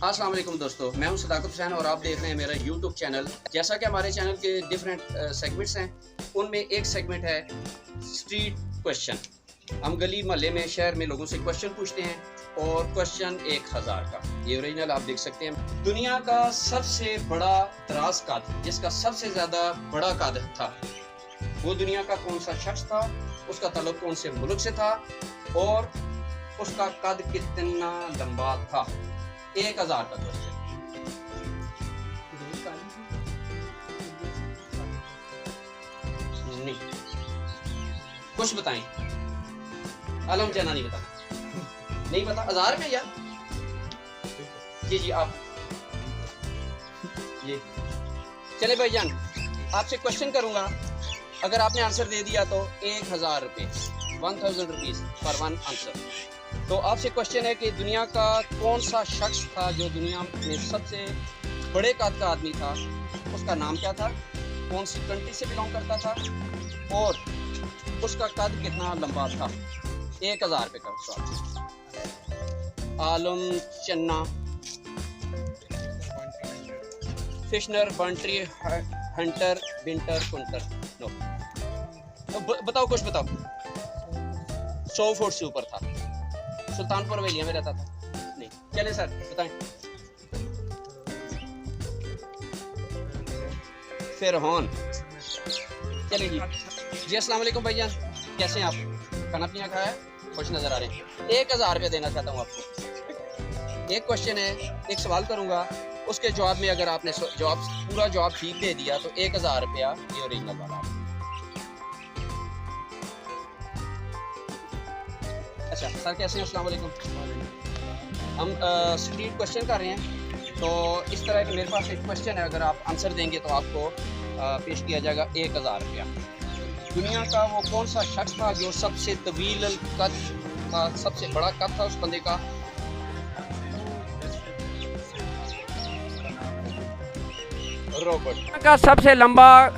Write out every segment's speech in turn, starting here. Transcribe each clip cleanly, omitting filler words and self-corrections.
अस्सलाम वालेकुम दोस्तों, मैं हूं सदाकत हुसैन और आप देख रहे हैं मेरा यूट्यूब चैनल। जैसा कि हमारे चैनल के डिफरेंट सेगमेंट्स हैं, उनमें एक सेगमेंट है स्ट्रीट क्वेश्चन। हम गली मोहल्ले में शहर में लोगों से क्वेश्चन पूछते हैं और क्वेश्चन 1000 का, ये ओरिजिनल आप देख सकते हैं। दुनिया का सबसे बड़ा दराज कद, जिसका सबसे ज़्यादा बड़ा कद था, वो दुनिया का कौन सा शख्स था, उसका ताल्लुक कौन से मुल्क से था और उसका कद कितना लंबा था। 1000 का क्वेश्चन। नहीं, कुछ बताएं। आलम जना नहीं पता, नहीं पता। 1000 में यार। जी आप ये चले भाईजान, आपसे क्वेश्चन करूंगा, अगर आपने आंसर दे दिया तो 1000 रुपये, 1000 रुपीज फॉर वन आंसर। तो आपसे क्वेश्चन है कि दुनिया का कौन सा शख्स था जो दुनिया में सबसे बड़े कद का आदमी था, उसका नाम क्या था, कौन सी कंट्री से बिलोंग करता था और उसका कद कितना लंबा था। 1000 रुपये का सवाल। आलम चन्ना, फिशनर, बंट्री, हंटर, बिंटर, कुंटर। नो, तो बताओ, कुछ बताओ। 100 फुट से ऊपर था, सुल्तानपुर हवेलिया में रहता था। नहीं, चले सर बताएं। फिरौन। चलिए जी, अस्सलाम वालेकुम भाईजान, कैसे हैं आप? खाना पीना खाया? खुश नजर आ रहे हैं। 1000 रुपये देना चाहता हूँ आपको। एक क्वेश्चन है, एक सवाल करूंगा, उसके जवाब में अगर आपने पूरा जवाब ठीक दे दिया तो 1000 रुपया ये ओरिजिनल वाला। अच्छा सर, कैसे हैं? अस्सलाम वालेकुम। हम स्ट्रीट क्वेश्चन कर रहे हैं, तो इस तरह के मेरे पास एक क्वेश्चन है, अगर आप आंसर देंगे तो आपको पेश किया जाएगा 1000 रुपया। दुनिया का वो कौन सा शख्स था जो सबसे तवील कद था, सबसे बड़ा कद था उस बंदे का? रॉबर्ट का सबसे लंबा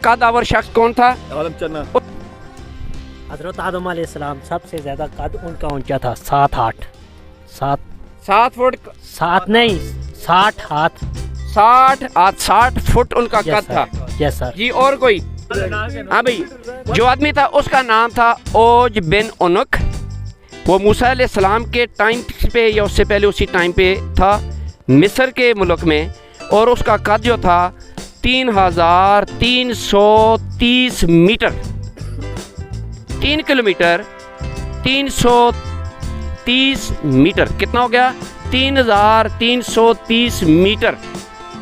कदावर शख्स कौन था? आलम चन्ना। हज़रत आदम अलैहिस्सलाम सबसे ज़्यादा कद उनका ऊंचा था 7 फुट। 7 नहीं, 60 हाथ। 60 फुट उनका कद था। Yes sir. जी, और कोई? हाँ भाई, जो आदमी था उसका नाम था ओज बिन उनक। वो मूसा अलैहिस्सलाम के टाइम पे या उससे पहले उसी टाइम पे था मिस्र के मुल्क में, और उसका कद जो था 3330 मीटर, 3 किलोमीटर 330 मीटर। कितना हो गया? 3330 मीटर,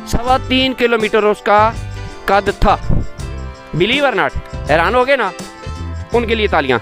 3.25 किलोमीटर उसका कद था। बिलीव और नॉट, हैरान हो गए ना? उनके लिए तालियां।